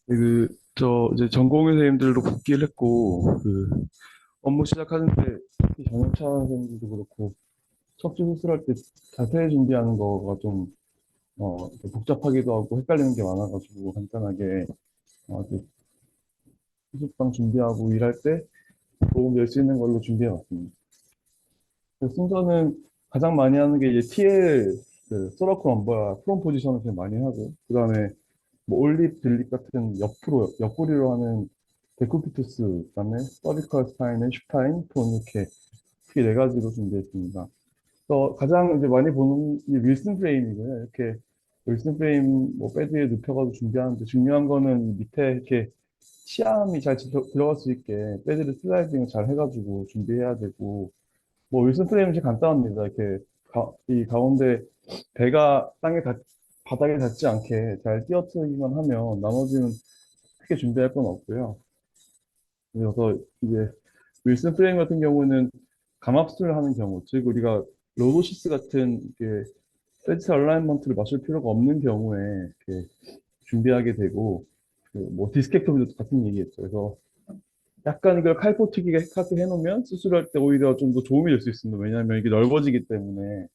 이제 전공 선생님들도 복귀를 했고, 업무 시작하는데 특히 전역차 선생님들도 그렇고, 척추 수술할 때 자세히 준비하는 거가 좀, 이렇게 복잡하기도 하고 헷갈리는 게 많아가지고 간단하게, 이렇게 수술방 준비하고 일할 때 도움 될 수 있는 걸로 준비해 왔습니다. 순서는 가장 많이 하는 게 이제 TL, 소라코 엄버야 프론 포지션을 제일 많이 하고, 그 다음에 뭐 올립, 들립 같은 옆구리로 하는 데쿠비투스, 그다음에 서비컬 스파인은 슈파인, 톤 이렇게 크게 네 가지로 준비했습니다. 가장 이제 많이 보는 이 윌슨 프레임이고요. 이렇게 윌슨 프레임 뭐 베드에 눕혀가지고 준비하는데 중요한 거는 밑에 이렇게 시야감이 잘 들어갈 수 있게 베드를 슬라이딩을 잘 해가지고 준비해야 되고 뭐 윌슨 프레임은 진짜 간단합니다. 이렇게 이 가운데 배가 바닥에 닿지 않게 잘 띄어트기만 하면 나머지는 크게 준비할 건 없고요. 그래서 이제 윌슨 프레임 같은 경우는 감압술을 하는 경우, 즉 우리가 로도시스 같은 이렇게 세트 얼라이먼트를 맞출 필요가 없는 경우에 이렇게 준비하게 되고, 그뭐 디스케토미도 같은 얘기했죠. 그래서 약간 이걸 칼포트기에 카트 해놓으면 수술할 때 오히려 좀 더 도움이 될 수 있습니다. 왜냐하면 이게 넓어지기 때문에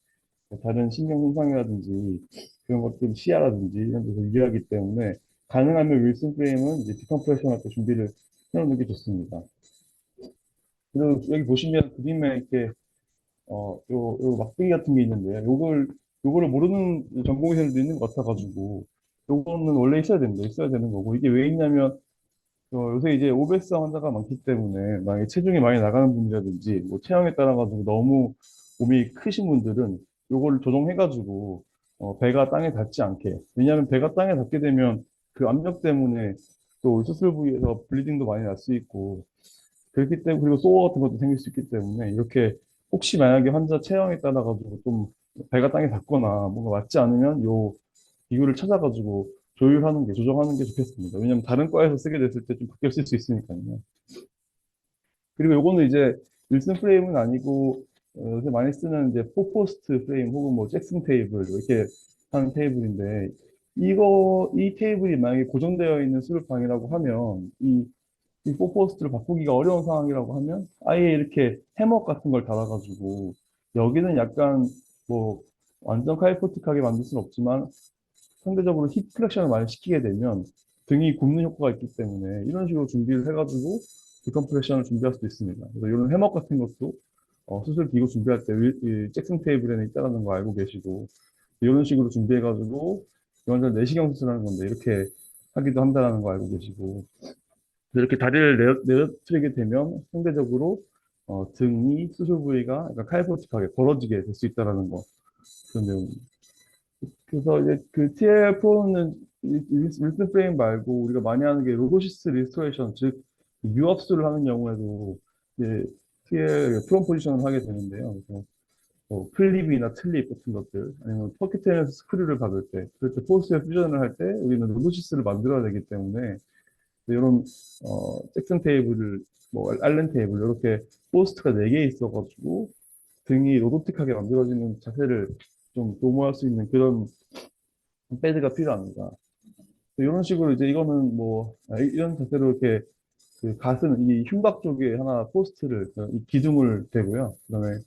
다른 신경 손상이라든지 그런 것들 시야라든지 이런 데서 유리하기 때문에 가능하면 윌슨 프레임은 이제 디컴프레션 할 때 준비를 해놓는 게 좋습니다. 그리고 여기 보시면 그림에 이렇게 요 막대기 같은 게 있는데 요거를 모르는 전공의들도 있는 것 같아가지고 요거는 원래 있어야 됩니다. 있어야 되는 거고 이게 왜 있냐면 요새 이제 오베스 환자가 많기 때문에 만약에 체중이 많이 나가는 분이라든지 뭐 체형에 따라 가지고 너무 몸이 크신 분들은 요거를 조정해가지고 배가 땅에 닿지 않게 왜냐하면 배가 땅에 닿게 되면 그 압력 때문에 또 수술 부위에서 블리딩도 많이 날 수 있고 그렇기 때문에, 그리고 소어 같은 것도 생길 수 있기 때문에, 이렇게 혹시 만약에 환자 체형에 따라 가지고 좀 배가 땅에 닿거나 뭔가 맞지 않으면 요 기구를 찾아가지고 조정하는 게 좋겠습니다. 왜냐면 다른 과에서 쓰게 됐을 때 좀 바뀌어 쓸 수 있으니까요. 그리고 요거는 이제 윌슨 프레임은 아니고, 요새 많이 쓰는 이제 포포스트 프레임 혹은 뭐 잭슨 테이블, 이렇게 하는 테이블인데, 이 테이블이 만약에 고정되어 있는 수술방이라고 하면, 이 포포스트를 바꾸기가 어려운 상황이라고 하면 아예 이렇게 해먹 같은 걸 달아가지고 여기는 약간 뭐 완전 카이포틱하게 만들 수는 없지만 상대적으로 힙 플렉션을 많이 시키게 되면 등이 굽는 효과가 있기 때문에 이런 식으로 준비를 해가지고 디컴프레션을 준비할 수도 있습니다. 그래서 이런 해먹 같은 것도 수술 기구 준비할 때 이 잭슨 테이블에는 있다는 거 알고 계시고 이런 식으로 준비해가지고 완전 내시경 수술하는 건데 이렇게 하기도 한다는 거 알고 계시고 이렇게 다리를 내려뜨리게 되면 상대적으로 등이 수술 부위가 약간 칼포직하게 벌어지게 될 수 있다는 거 그런 내용입니다. 그래서 이제 그 TL 프로는 윌슨 프레임 말고 우리가 많이 하는 게 로보시스 리스토레이션 즉 유압수를 하는 경우에도 이제 TL 프론 포지션을 하게 되는데요. 그래서 뭐 플립이나 틀립 같은 것들 아니면 퍼키트에서 스크류를 박을 때 그럴 때 포스에 퓨전을 할 때 우리는 로보시스를 만들어야 되기 때문에 이런 잭슨 테이블을 뭐 알렌 테이블 이렇게 포스트가 4개 있어가지고 등이 로보틱하게 만들어지는 자세를 좀 도모할 수 있는 그런 패드가 필요합니다. 이런 식으로 이제 이거는 뭐 이런 자세로 이렇게 그 가슴 이 흉곽 쪽에 하나 포스트를 이 기둥을 대고요. 그다음에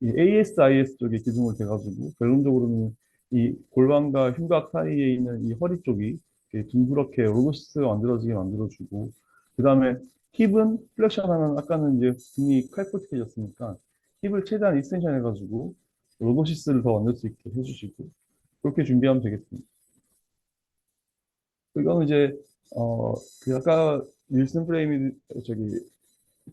이 ASIS 쪽에 기둥을 대가지고 결론적으로는 이 골반과 흉곽 사이에 있는 이 허리 쪽이 이렇게 둥그렇게 로보시스가 만들어지게 만들어주고 그다음에 힙은 플렉션하면 아까는 이제 등이 칼포틱해졌으니까 힙을 최대한 익스텐션 해가지고 로보시스를 더 만들 수 있게 해주시고 그렇게 준비하면 되겠습니다. 이거는 이제 그 아까 윌슨 프레임이 저기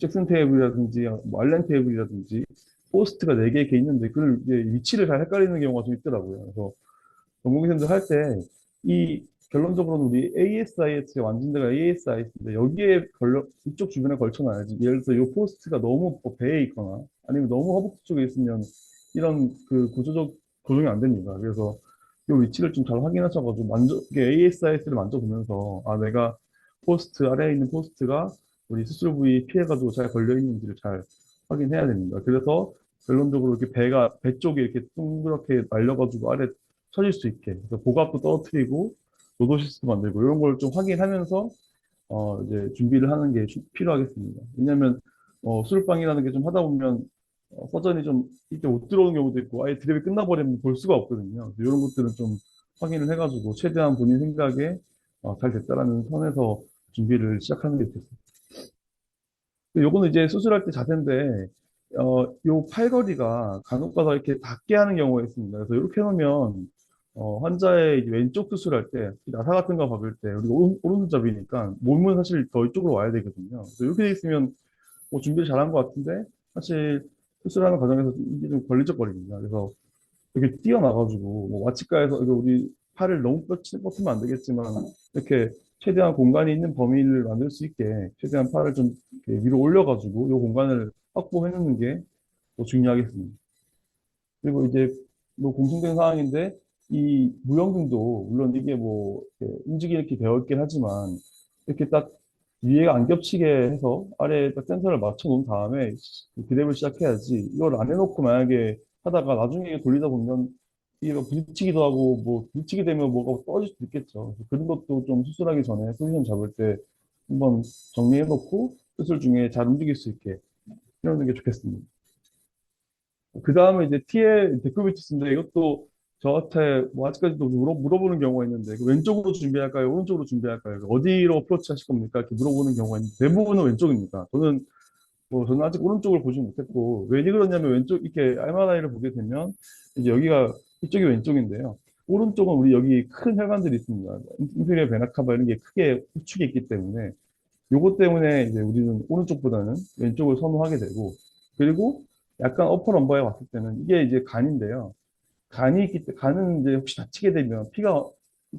잭슨 테이블이라든지 뭐 알렌 테이블이라든지 포스트가 4개 이렇게 있는데 그걸 이제 위치를 잘 헷갈리는 경우가 좀 있더라고요. 그래서 전공의생들 할 때 이 결론적으로는 우리 ASIS가 만든 데가 ASIS인데 여기에 이쪽 주변에 걸쳐놔야지. 예를 들어서 이 포스트가 너무 배에 있거나 아니면 너무 허벅지 쪽에 있으면 이런 그 구조적 고정이 안 됩니다. 그래서 이 위치를 좀 잘 확인하셔가지고 ASIS를 만져보면서 아 내가 포스트 아래에 있는 포스트가 우리 수술 부위 피해가지고 잘 걸려 있는지를 잘 확인해야 됩니다. 그래서 결론적으로 이렇게 배 쪽에 이렇게 둥그렇게 말려가지고 아래 쳐질 수 있게. 그래서 고각도 떨어뜨리고 로도시스 만들고 이런 걸 좀 확인하면서 이제 준비를 하는 게 필요하겠습니다. 왜냐하면 수술방이라는 게 좀 하다 보면 서전이 좀 이때 못 들어오는 경우도 있고 아예 드랩이 끝나버리면 볼 수가 없거든요. 그래서 이런 것들은 좀 확인을 해가지고 최대한 본인 생각에 잘 됐다라는 선에서 준비를 시작하는 게 좋겠습니다. 요거는 이제 수술할 때 자세인데 요 팔걸이가 간혹 가다 이렇게 닿게 하는 경우가 있습니다. 그래서 이렇게 해놓으면 환자의 이제 왼쪽 수술할 때 나사 같은 거 박을 때 우리가 오른손잡이니까 몸은 사실 더 이쪽으로 와야 되거든요. 그래서 이렇게 돼 있으면 준비를 잘한 것 같은데 사실 수술하는 과정에서 이게 좀 걸리적거립니다. 그래서 이렇게 뛰어나가지고 뭐 마취과에서 이거 우리 팔을 너무 뻗으면 안 되겠지만 이렇게 최대한 공간이 있는 범위를 만들 수 있게 최대한 팔을 좀 이렇게 위로 올려가지고 이 공간을 확보해 놓는 게 더 중요하겠습니다. 그리고 이제 뭐 공통된 상황인데 이 무형등도 물론 이게 뭐 이렇게 움직이게 되어 있긴 하지만 이렇게 딱 위에가 안 겹치게 해서 아래에 딱 센서를 맞춰 놓은 다음에 드랩을 시작해야지 이걸 안 해놓고 만약에 하다가 나중에 돌리다 보면 이게 뭐 부딪히기도 하고 뭐 부딪히게 되면 뭐가 떨어질 수도 있겠죠. 그래서 그런 것도 좀 수술하기 전에 포지션 잡을 때 한번 정리해 놓고 수술 중에 잘 움직일 수 있게 해놓는 게 좋겠습니다. 그 다음에 이제 TL 데크비투스인데 이것도 저한테 뭐 아직까지도 물어보는 경우가 있는데 그 왼쪽으로 준비할까요? 오른쪽으로 준비할까요? 어디로 어프로치 하실 겁니까? 이렇게 물어보는 경우가 있는데 대부분은 왼쪽입니다. 저는 아직 오른쪽을 보지 못했고 왜 그러냐면 왼쪽 이렇게 MRI를 보게 되면 이제 여기가 이쪽이 왼쪽인데요. 오른쪽은 우리 여기 큰 혈관들이 있습니다. 인페리어 베나카바 이런 게 크게 우측에 있기 때문에 요것 때문에 이제 우리는 오른쪽보다는 왼쪽을 선호하게 되고, 그리고 약간 어퍼 럼버에 왔을 때는 이게 이제 간인데요. 간은 이제 혹시 다치게 되면 피가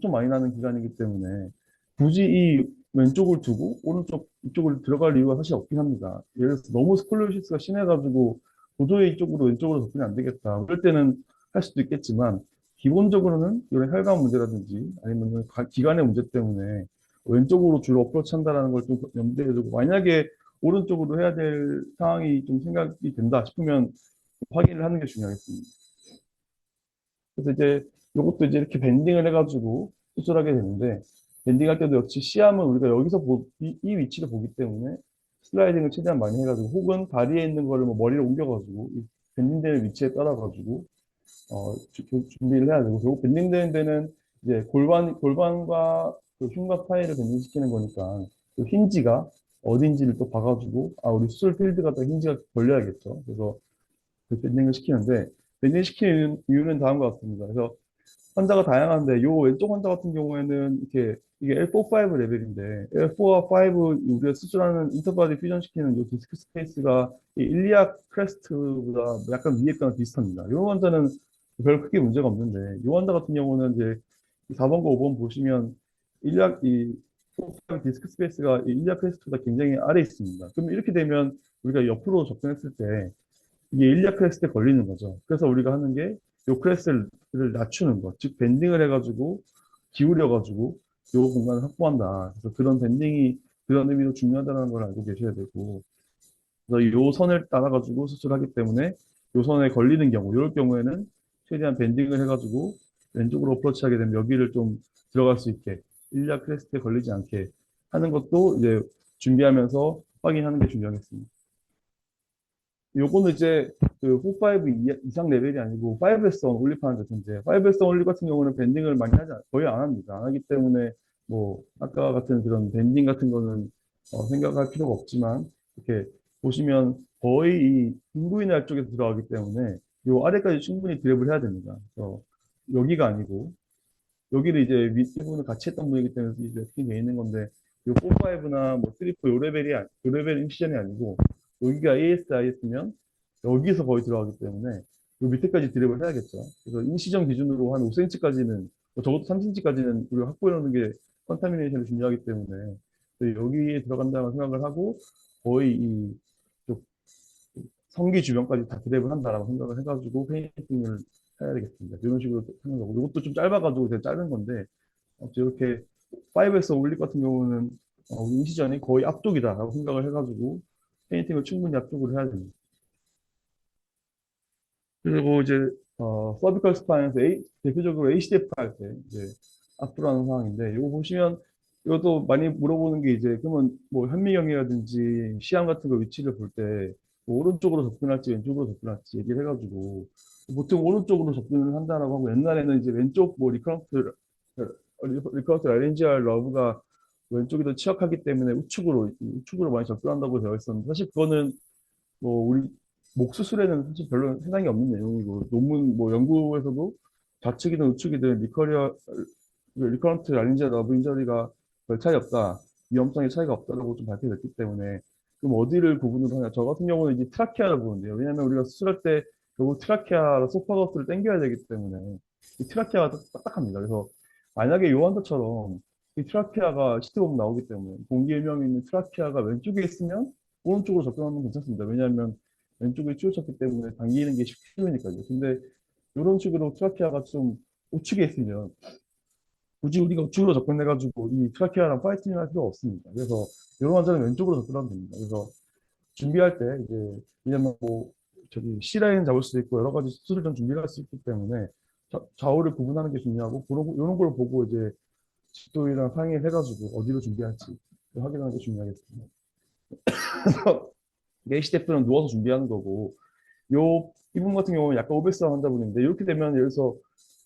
좀 많이 나는 기관이기 때문에 굳이 이 왼쪽을 두고 오른쪽 이쪽을 들어갈 이유가 사실 없긴 합니다. 예를 들어서 너무 스콜리오시스가 심해가지고 도저히 이쪽으로 왼쪽으로 접근이 안 되겠다. 그럴 때는 할 수도 있겠지만 기본적으로는 이런 혈관 문제라든지 아니면 기관의 문제 때문에 왼쪽으로 주로 어프로치 한다는 걸 좀 염두에 두고 만약에 오른쪽으로 해야 될 상황이 좀 생각이 된다 싶으면 확인을 하는 게 중요하겠습니다. 그래서 이제 이것도 이제 이렇게 밴딩을 해가지고 수술하게 되는데 밴딩할 때도 역시 시암은 우리가 여기서 이 위치를 보기 때문에 슬라이딩을 최대한 많이 해가지고 혹은 다리에 있는 거를 뭐 머리를 옮겨가지고 이 밴딩되는 위치에 따라가지고 준비를 해야 되고 그리고 밴딩되는 데는 이제 골반과 그 흉곽 사이를 밴딩시키는 거니까 그 힌지가 어딘지를 또 봐가지고 우리 수술 필드가 또 힌지가 걸려야겠죠. 그래서 그 밴딩을 시키는데 밴딩 시키는 이유는 다음과 같습니다. 그래서 환자가 다양한데 요 왼쪽 환자 같은 경우에는 이렇게 이게 L4, 5 레벨인데 L4와 5 우리가 수술하는 인터바디 퓨전 시키는 요 디스크 스페이스가 이 일리악 크레스트보다 약간 위에 거랑 비슷합니다. 이 환자는 별 크게 문제가 없는데 이 환자 같은 경우는 이제 4번과 5번 보시면 이 4, 5 디스크 스페이스가 이 일리악 크레스트보다 굉장히 아래에 있습니다. 그럼 이렇게 되면 우리가 옆으로 접근했을 때 이게 일리아 크레스트에 걸리는 거죠. 그래서 우리가 하는 게 요 크레스를 낮추는 거, 즉 밴딩을 해가지고 기울여가지고 요 공간을 확보한다. 그래서 그런 밴딩이 그런 의미로 중요하다는 걸 알고 계셔야 되고, 그래서 요 선을 따라가지고 수술하기 때문에 요 선에 걸리는 경우, 이럴 경우에는 최대한 밴딩을 해가지고 왼쪽으로 어프로치 하게 되면 여기를 좀 들어갈 수 있게 일리아 크레스트에 걸리지 않게 하는 것도 이제 준비하면서 확인하는 게 중요하겠습니다. 요거는 이제 그 4, 5 이상 레벨이 아니고 5S1 올립하는 같은데 5S1 올립 같은 경우는 밴딩을 거의 안 합니다. 안 하기 때문에 뭐 아까 같은 그런 밴딩 같은 거는 생각할 필요가 없지만 이렇게 보시면 거의 이 인구인할 쪽에서 들어가기 때문에 요 아래까지 충분히 드랩을 해야 됩니다. 그래서 여기가 아니고 여기를 이제 윗부분을 같이 했던 분이기 때문에 이제 어떻게 돼 있는 건데 요 4, 5나 뭐 3, 4 요 요 레벨 임시전이 아니고 여기가 ASIS면 여기서 거의 들어가기 때문에 요 밑에까지 드랩을 해야겠죠. 그래서 임시전 기준으로 한 5cm까지는 적어도 3cm까지는 우리가 확보해 놓는 게 컨타미네이션이 중요하기 때문에 여기에 들어간다는 생각을 하고 거의 이쪽 성기 주변까지 다 드랩을 한다라고 생각을 해가지고 페인팅을 해야 되겠습니다. 이런 식으로 하는 거고 이것도 좀 짧아가지고 되게 짧은 건데 이렇게 5에서 올릭 같은 경우는 임시전이 거의 앞쪽이다라고 생각을 해가지고 페인팅을 충분히 앞쪽으로 해야 됩니다. 그리고 이제 서비컬 스파인에서 대표적으로 ACDF 할 때 이제 앞으로 하는 상황인데, 이거 보시면, 이것도 많이 물어보는 게 이제, 그러면 뭐 현미경이라든지 시험 같은 거 위치를 볼 때, 뭐 오른쪽으로 접근할지 왼쪽으로 접근할지 얘기를 해가지고, 보통 오른쪽으로 접근을 한다라고 하고, 옛날에는 이제 왼쪽 뭐 리커런트 라렌지알 러브가 왼쪽이 더 취약하기 때문에 우측으로 많이 접근한다고 되어 있었는데, 사실 그거는 뭐 우리 목 수술에는 사실 별로 해당이 없는 내용이고, 논문 뭐 연구에서도 좌측이든 우측이든 리커런트 라린지아 러브 인저리가 별 차이 없다, 위험성의 차이가 없다라고 좀 발표됐기 때문에, 그럼 어디를 구분을 하냐? 저 같은 경우는 이제 트라케아를 보는데요. 왜냐하면 우리가 수술할 때 결국 트라케아 소파거스를 당겨야 되기 때문에 이 트라케아가 딱딱합니다. 그래서 만약에 요한도처럼 이 트라케아가 시트 보면 나오기 때문에 공기 일명이 있는 트라케아가 왼쪽에 있으면 오른쪽으로 접근하면 괜찮습니다. 왜냐하면 왼쪽에 치우쳤기 때문에 당기는 게 쉬우니까요. 근데 이런 식으로 트라케아가 좀 우측에 있으면 굳이 우리가 우측으로 접근해가지고 이 트라케아랑 파이팅을 할 필요가 없습니다. 그래서 이런 환자는 왼쪽으로 접근하면 됩니다. 그래서 준비할 때 이제 왜냐면 뭐 저기 C라인 잡을 수도 있고 여러 가지 수술을 좀 준비할 수 있기 때문에 좌우를 구분하는 게 중요하고 이런 걸 보고 이제 집도이랑 상의를 해가지고 어디로 준비할지 확인하는 게 중요하겠습니다. 게이시 대표는 누워서 준비하는 거고 이분 같은 경우는 약간 오베스한 환자분인데 이렇게 되면 예를 들어서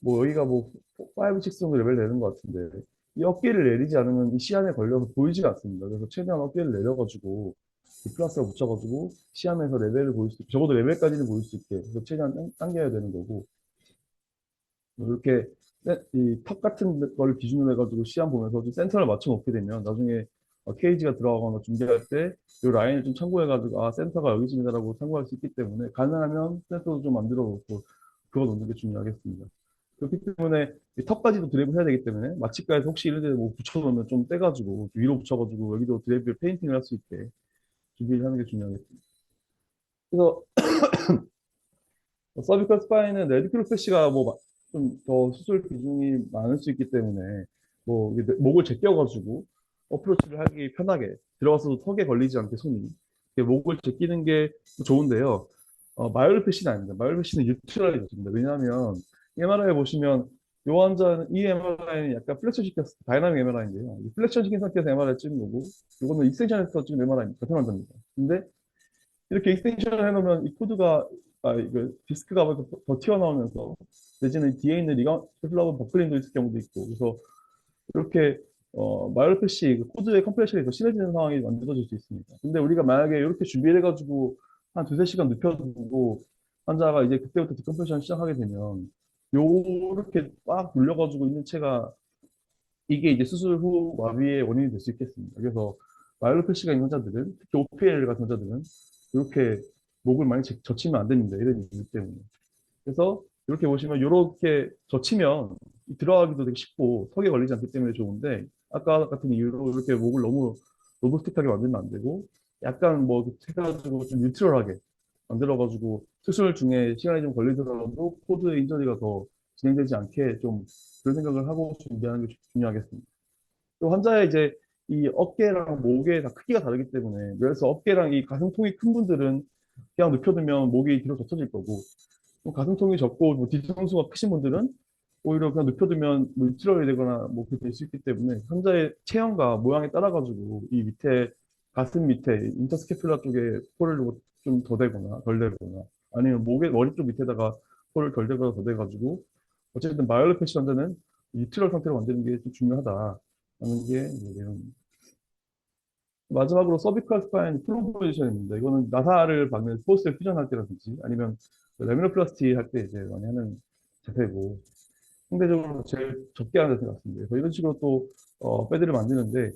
뭐 여기가 뭐 5, 6 정도 레벨 되는 것 같은데 이 어깨를 내리지 않으면 이 시안에 걸려서 보이지가 않습니다. 그래서 최대한 어깨를 내려가지고 이 플라스가 붙여가지고 시안에서 레벨을 보일 수 있게 적어도 레벨까지는 보일 수 있게 그래서 최대한 당겨야 되는 거고 이렇게 이 턱 같은 걸 기준으로 해가지고 시안 보면서 좀 센터를 맞춰 놓게 되면 나중에 케이지가 들어가거나 준비할 때 이 라인을 좀 참고해가지고 아 센터가 여기쯤이다라고 참고할 수 있기 때문에 가능하면 센터도 좀 만들어 놓고 그거 놓는 게 중요하겠습니다. 그렇기 때문에 이 턱까지도 드랩을 해야 되기 때문에 마취가에서 혹시 이런 데뭐 붙여놓으면 좀 떼가지고 위로 붙여가지고 여기도 드랩을 페인팅을 할 수 있게 준비를 하는 게 중요하겠습니다. 그래서 서비컬 스파인은 레디큐로패시가 뭐 좀 더 수술 비중이 많을 수 있기 때문에 뭐 이게 목을 제껴가지고 어프로치를 하기 편하게 들어가서도 턱에 걸리지 않게 손이 이렇게 목을 제끼는 게 좋은데요. 마이오르패시는 아닙니다. 마이오르패시는 뉴트럴이 좋습니다. 왜냐하면 MRI 보시면 이 환자는 이 MRI는 약간 플렉션 시켰을 때 다이나믹 MRI인데요. 플렉션 시킨 상태에서 MRI 찍은 거고 이거는 익스텐션에서 찍은 MRI입니다. 같은 환자입니다. 근데 이렇게 익스텐션을 해놓으면 이 코드가 이거 디스크가 더 튀어나오면서 내지는 뒤에 있는 리가 플라워 버클링도 있을 경우도 있고 그래서 이렇게 마이오패시 그 코드의 컴프레션이 더 심해지는 상황이 만들어질 수 있습니다. 근데 우리가 만약에 이렇게 준비를 해가지고 한 두세 시간 눕혀두고 환자가 이제 그때부터 디컴프레션 시작하게 되면 요렇게 꽉 눌려가지고 있는 채가 이게 이제 수술 후 마비의 원인이 될 수 있겠습니다. 그래서 마이오패시가 있는 환자들은 특히 OPL 같은 환자들은 이렇게 목을 많이 젖히면 안 됩니다. 이런 이유 때문에. 그래서 이렇게 보시면 이렇게 젖히면 들어가기도 되게 쉽고 턱에 걸리지 않기 때문에 좋은데 아까 같은 이유로 이렇게 목을 너무 로보스틱하게 만들면 안 되고 약간 뭐 해가지고 좀 뉴트럴하게 만들어가지고 수술 중에 시간이 좀 걸리더라도 코드 인저리가 더 진행되지 않게 좀 그런 생각을 하고 준비하는 게 중요하겠습니다. 또 환자의 이제 이 어깨랑 목의 다 크기가 다르기 때문에 그래서 어깨랑 이 가슴통이 큰 분들은 그냥 눕혀두면 목이 뒤로 젖혀질 거고 가슴통이 적고 뭐 뒤통수가 크신 분들은 오히려 그냥 눕혀두면 뭐 일출혈이 되거나 뭐 그렇게 될 수 있기 때문에 환자의 체형과 모양에 따라 가지고 이 밑에 가슴 밑에 인터스캐퓰라 쪽에 폴을 좀 더 대거나 덜 대거나 아니면 목에 머리 쪽 밑에다가 폴을 덜 대거나 더 대가지고 어쨌든 마이올로패시 환자는 유트럴 상태로 만드는 게 좀 중요하다라는 게 이제 내용입니다. 마지막으로 서비컬 스파인 플로 포지션입니다. 이거는 나사를 박는 포스를 퓨전할 때라든지 아니면 레미노플라스티 할 때 이제 많이 하는 자세고 상대적으로 제일 적게 하는 자세 같습니다. 그래서 이런 식으로 또 패드를 만드는데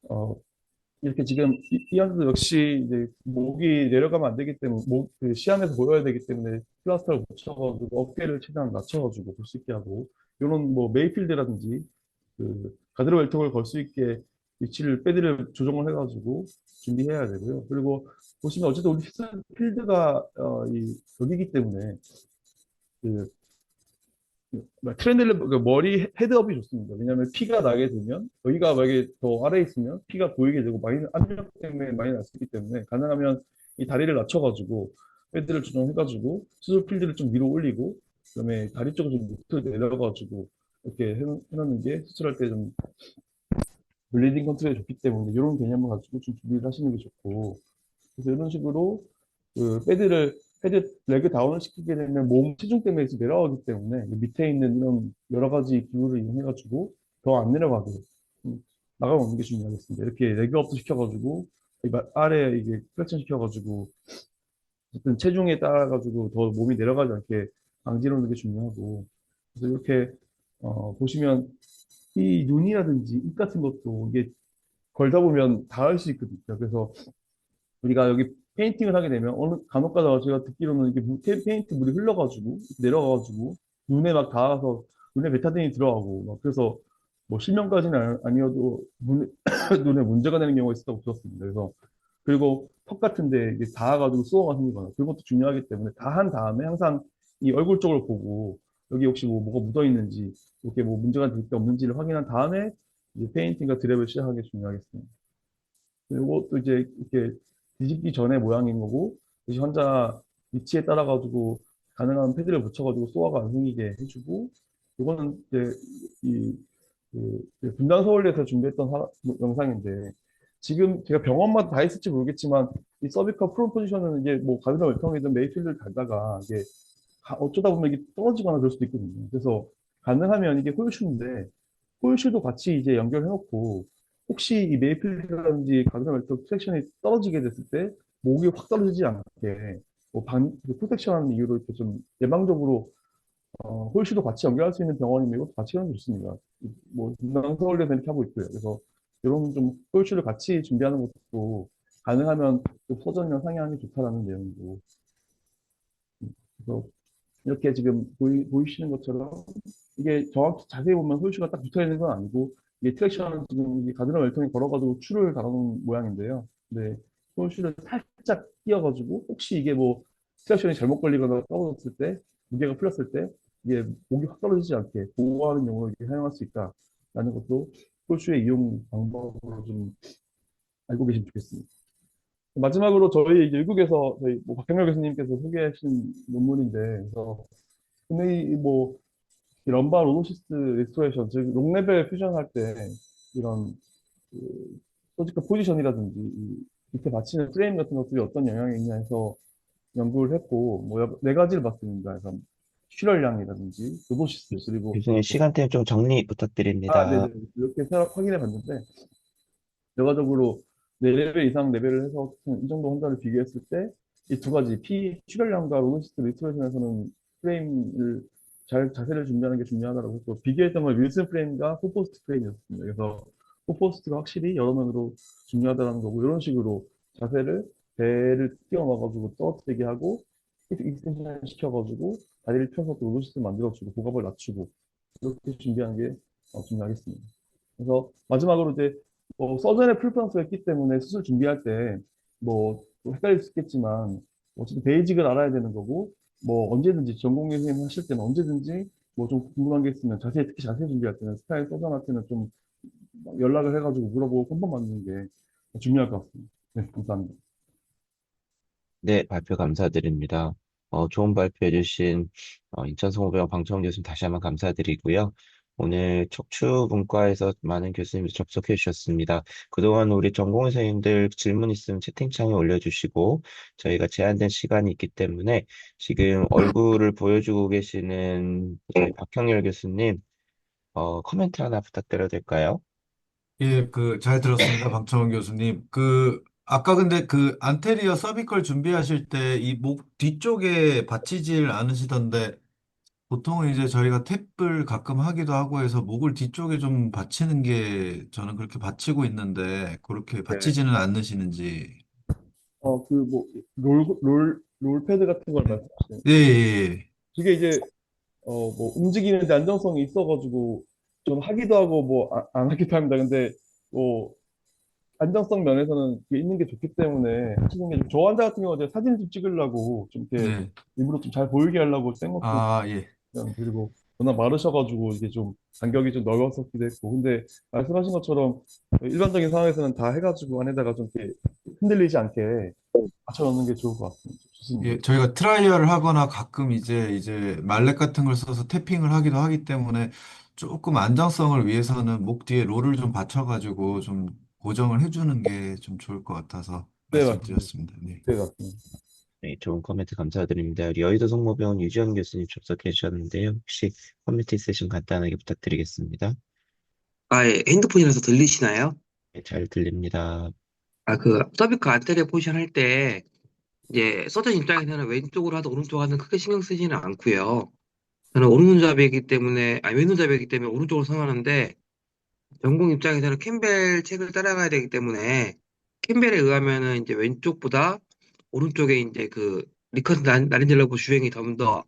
어, 이렇게 지금 이 환자도 역시 이제 목이 내려가면 안 되기 때문에 그 시안에서 보여야 되기 때문에 플라스터를 붙여가지고 어깨를 최대한 낮춰가지고 볼 수 있게 하고 이런 뭐 메이필드라든지 그 가드로 웰통을 걸 수 있게 위치를 패드를 조정을 해가지고 준비해야 되고요. 그리고 보시면 어쨌든 우리 필드가 이 여기기 때문에 그 트렌들러 그 머리 헤드업이 좋습니다. 왜냐하면 피가 나게 되면 여기가 만약에 더 아래에 있으면 피가 보이게 되고 많이 압력 때문에 많이 날 수 있기 때문에 가능하면 이 다리를 낮춰가지고 헤드를 조정해가지고 수술 필드를 좀 위로 올리고 그다음에 다리 쪽을 좀 밑으로 내려가지고 이렇게 해놓는 게 수술할 때 좀 블리딩 컨트롤에 좋기 때문에 이런 개념을 가지고 좀 준비를 하시는 게 좋고, 그래서 이런 식으로 그 패드 레그 다운을 시키게 되면 몸 체중 때문에 계속 내려가기 때문에 이 밑에 있는 이런 여러 가지 기구를 이용해가지고 더 안 내려가게 나가놓는 게 중요하겠습니다. 이렇게 레그업도 시켜가지고 아래 이게 플렉션 시켜가지고 어쨌든 체중에 따라가지고 더 몸이 내려가지 않게 방지하는 게 중요하고, 그래서 이렇게 보시면 이 눈이라든지 입 같은 것도 이게 걸다 보면 닿을 수 있거든요. 그래서 우리가 여기 페인팅을 하게 되면 어느 간혹 가다가 제가 듣기로는 이게 페인트 물이 흘러가지고 내려가가지고 눈에 막 닿아서 눈에 베타딘이 들어가고 막 그래서 뭐 실명까지는 아니어도 눈에, 눈에 문제가 되는 경우가 있었다고 들었습니다. 그래서 그리고 턱 같은데 이게 닿아가지고 수어가 생기거나 그런 것도 중요하기 때문에 다 한 다음에 항상 이 얼굴 쪽을 보고 여기 혹시 뭐가 묻어 있는지 이렇게 뭐 문제가 될 게 없는지를 확인한 다음에 이제 페인팅과 드랩을 시작하는 게 중요하겠습니다. 이것도 이제 이렇게 뒤집기 전에 모양인 거고, 다시 환자 위치에 따라 가지고 가능한 패드를 붙여가지고 소화가 안 생기게 해주고, 이거는 이제 이 분당 서울대에서 준비했던 영상인데, 지금 제가 병원마다 다 있을지 모르겠지만 이 서비컬 프론 포지션은 이게 뭐 가드나 월평이든 메이필드를 달다가 이게 어쩌다 보면 이게 떨어지거나 그럴 수도 있거든요. 그래서 가능하면 이게 홀슈인데 홀슈도 같이 이제 연결해놓고 혹시 이 메이플이라든지 가드나 웰터 프로텍션이 떨어지게 됐을 때 목이 확 떨어지지 않게 그 프로텍션 이유로 이렇게 좀 예방적으로 홀슈도 같이 연결할 수 있는 병원이면 이것도 같이 하는 게 좋습니다. 뭐 서울대에서 이렇게 하고 있고요. 그래서 이런 좀 홀슈를 같이 준비하는 것도 가능하면 또 서전이랑 상의하는 게 좋다라는 내용이고, 그래서 이렇게 지금 보이시는 것처럼 이게 정확히 자세히 보면 홀슈가 딱 붙어 있는 건 아니고 이게 트랙션은 지금 이게 가드너 웰통에 걸어가지고 추를 달아놓은 모양인데요. 근데 홀슈를 살짝 띄어가지고 혹시 이게 뭐 트랙션이 잘못 걸리거나 떨어졌을 때 무게가 풀렸을 때 이게 목이 확 떨어지지 않게 보호하는 용어로 이렇게 사용할 수 있다라는 것도 홀슈의 이용 방법으로 좀 알고 계시면 좋겠습니다. 마지막으로 저희 이제 미국에서 저희 뭐 박경렬 교수님께서 소개하신 논문인데, 그래서 근데 이뭐 럼바 로노시스 리스토레이션, 즉 롱레벨 퓨전할 때 이런 그 서지컬 포지션이라든지 이 밑에 받치는 프레임 같은 것들이 어떤 영향이 있냐 해서 연구를 했고 뭐 네 가지를 봤습니다. 그래서 출혈량이라든지 로노시스 그리고 교수님, 시간대 좀 정리 네네 부탁드립니다. 이렇게 확인해 봤는데 결과적으로 4레벨 이상 레벨을 해서 이 정도 환자를 비교했을 때 이 두 가지 출혈량과 로노시스 리스토레이션에서는 프레임을 자세를 준비하는 게 중요하다고 했고 비교했던 건 윌슨 프레임과 호포스트 프레임이었습니다. 그래서 호포스트가 확실히 여러 면으로 중요하다는 거고 이런 식으로 자세를 배를 띄워놔가지고 떨어뜨리게 하고 익스텐션 시켜가지고 다리를 펴서 또 로노시스 만들어주고 고갑을 낮추고 이렇게 준비하는 게 중요하겠습니다. 그래서 마지막으로 이제 서전의 프리퍼런스가 있기 때문에 수술 준비할 때 뭐 헷갈릴 수 있겠지만 어쨌든 베이직을 알아야 되는 거고 뭐 언제든지 전공 선생님 하실 때는 언제든지 뭐 좀 궁금한 게 있으면 자세히 특히 자세히 준비할 때는 스타일 서전한테는 좀 연락을 해가지고 물어보고 컨펌 받는 게 중요할 것 같습니다. 네, 감사합니다. 네, 발표 감사드립니다. 좋은 발표 해주신 인천성모병원 방청원 교수님 다시 한번 감사드리고요. 오늘 척추분과에서 많은 교수님이 접속해 주셨습니다. 그동안 우리 전공 선생님들 질문 있으면 채팅창에 올려주시고 저희가 제한된 시간이 있기 때문에 지금 얼굴을 보여주고 계시는 저희 박형렬 교수님 코멘트 하나 부탁드려도 될까요? 예, 잘 들었습니다. 박정원 교수님. 아까 근데 안테리어 서비컬 준비하실 때 이 목 뒤쪽에 받치질 않으시던데, 보통은 이제 저희가 탭을 가끔 하기도 하고 해서 목을 뒤쪽에 좀 받치는 게 저는 그렇게 받치고 있는데, 그렇게 네. 받치지는 않으시는지. 그 뭐 롤패드 같은 걸 네. 말씀하시는 예, 예, 그게 이제 뭐 움직이는데 안정성이 있어가지고 좀 하기도 하고 뭐 안 하기도 합니다. 근데 뭐 안정성 면에서는 그게 있는 게 좋기 때문에 하시는 게 저 환자 같은 경우는 사진 좀 찍으려고 좀 예. 이렇게 네. 일부러 좀 잘 보이게 하려고 뗀 것도 아, 예. 그리고 워낙 마르셔가지고 이게 좀 간격이 좀 넓었었기도 했고 근데 말씀하신 것처럼 일반적인 상황에서는 다 해가지고 안에다가 좀 이렇게 흔들리지 않게 맞춰놓는 게 좋을 것 같습니다. 좋습니다. 예, 저희가 트라이얼을 하거나 가끔 이제 말렛 같은 걸 써서 태핑을 하기도 하기 때문에 조금 안정성을 위해서는 목 뒤에 롤을 좀 받쳐가지고 좀 고정을 해주는 게 좀 좋을 것 같아서 네, 맞습니다. 말씀드렸습니다. 네. 네, 맞습니다. 네, 좋은 코멘트 감사드립니다. 우리 여의도 성모병원 유지원 교수님 접속해 주셨는데요. 혹시 커뮤니티 세션 간단하게 부탁드리겠습니다. 아, 예. 핸드폰이라서 들리시나요? 네, 잘 들립니다. 서비스 안테리어 포지션 할 때, 이제, 서전 입장에서는 왼쪽으로 하든 오른쪽으로 하든 크게 신경 쓰지는 않고요. 저는 오른손잡이이기 때문에, 왼손잡이이기 때문에 오른쪽으로 선호하는데, 전공 입장에서는 캠벨 책을 따라가야 되기 때문에, 캠벨에 의하면은 이제 왼쪽보다 오른쪽에 이제 리커트 나린젤러브 주행이 좀 더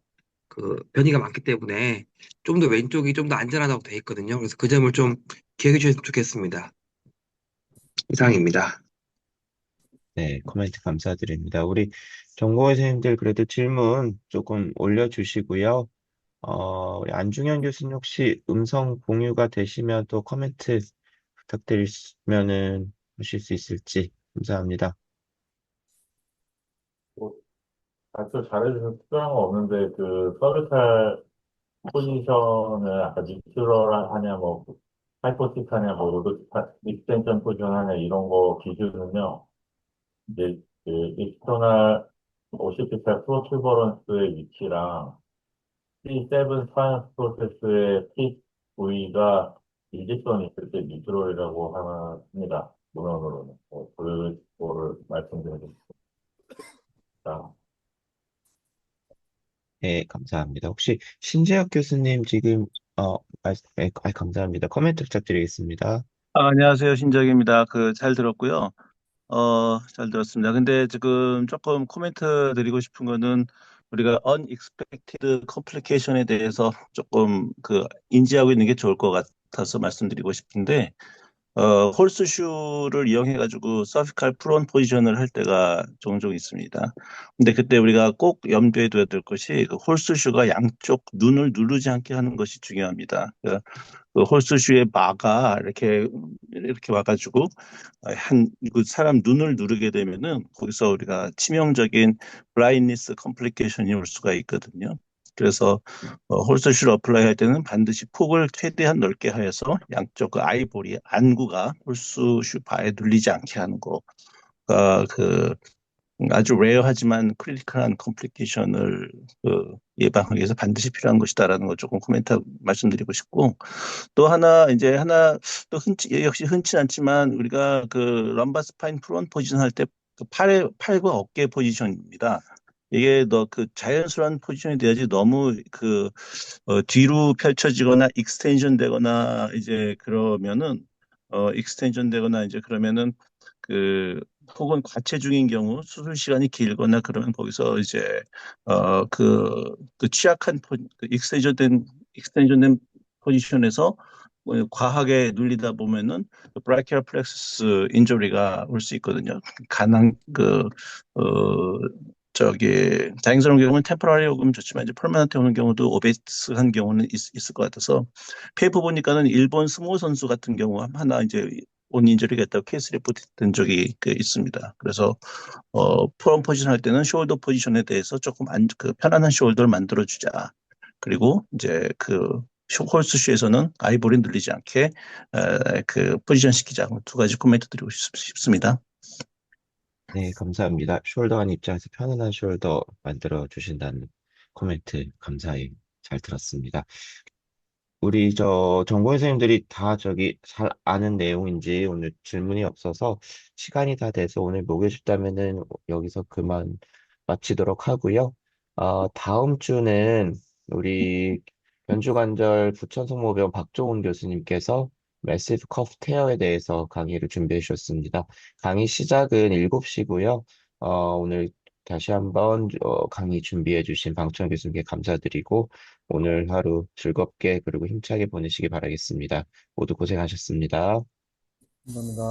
변이가 많기 때문에, 좀 더 왼쪽이 좀 더 안전하다고 돼 있거든요. 그래서 그 점을 좀 기억해 주셨으면 좋겠습니다. 이상입니다. 네, 코멘트 감사드립니다. 우리 정보 선생님들 그래도 질문 조금 올려주시고요. 우리 안중현 교수님 혹시 음성 공유가 되시면 또 코멘트 부탁드리면은 하실 수 있을지 감사합니다. 뭐, 발표 잘해주셔서 특별한 거 없는데, 서비탈 포지션을 아까 뉴트럴 하냐, 뭐, 하이포틱 하냐, 뭐, 익스텐션 포지션 하냐, 이런 거 기준은요, 이제, 익스터널 오시피탈 프로튜버런스의 위치랑 C7 스파이너스 프로세스의 핏 부위가 일직선이 있을 때 뉴트럴이라고 합니다. 문헌으로는. 그거를 말씀드리겠습니다. 네, 감사합니다. 혹시 신재혁 교수님 지금 감사합니다. 코멘트 부탁드리겠습니다. 안녕하세요. 신정입니다. 잘 들었고요. 잘 들었습니다. 근데 지금 조금 코멘트 드리고 싶은 거는 우리가 unexpected complication에 대해서 조금 인지하고 있는 게 좋을 것 같아서 말씀드리고 싶은데, 홀스슈를 이용해가지고 서비칼 프론 포지션을 할 때가 종종 있습니다. 근데 그때 우리가 꼭 염두에 둬야 될 것이 홀스슈가 양쪽 눈을 누르지 않게 하는 것이 중요합니다. 홀스슈의 마가 이렇게 와가지고 그 사람 눈을 누르게 되면은 거기서 우리가 치명적인 블라인니스 컴플리케이션이 올 수가 있거든요. 그래서 홀스슈를 어플라이 할 때는 반드시 폭을 최대한 넓게 하여서 양쪽 아이보리 안구가 홀스슈 바에 눌리지 않게 하는 거. 아주 레어하지만 크리티컬한 컴플리케이션을 예방하기 위해서 반드시 필요한 것이다라는 거 조금 코멘트 말씀드리고 싶고, 또 하나 또 역시 흔치 않지만 우리가 럼바 스파인 프론 포지션 할 때 팔과 어깨 포지션입니다. 이게 자연스러운 포지션이 돼야지 너무 뒤로 펼쳐지거나 익스텐션 되거나 이제 그러면은 익스텐션 되거나 이제 그러면은 그 혹은 과체중인 경우 수술 시간이 길거나 그러면 거기서 이제 취약한 익스텐전된 포지션에서 과하게 눌리다 보면은 브라키얼 플렉서스 인저리가 올 수 있거든요. 가능 다행스러운 경우는 템포러리 오면 좋지만 이제 퍼머넌트 오는 경우도 오베스한 경우는 있을 것 같아서, 페이퍼 보니까는 일본 스모 선수 같은 경우 하나 이제 온 인저리가 있다고 케이스 리포트 된 적이 있습니다. 그래서 프롬 포지션 할 때는 숄더 포지션에 대해서 조금 편안한 숄더를 만들어 주자. 그리고 이제 홀스슈에서는 아이보리 눌리지 않게 포지션 시키자. 두 가지 코멘트 드리고 싶습니다. 네, 감사합니다. 숄더한 입장에서 편안한 숄더 만들어 주신다는 코멘트 감사히 잘 들었습니다. 우리 정보 선생님들이 다 잘 아는 내용인지 오늘 질문이 없어서 시간이 다 돼서 오늘 보고 싶다면은 여기서 그만 마치도록 하고요. 다음 주는 우리 연주관절 부천성모병 박종훈 교수님께서 매시브 커프 테어에 대해서 강의를 준비해 주셨습니다. 강의 시작은 7시고요. 오늘 다시 한번 강의 준비해 주신 방청 교수님께 감사드리고 오늘 하루 즐겁게 그리고 힘차게 보내시기 바라겠습니다. 모두 고생하셨습니다. 감사합니다.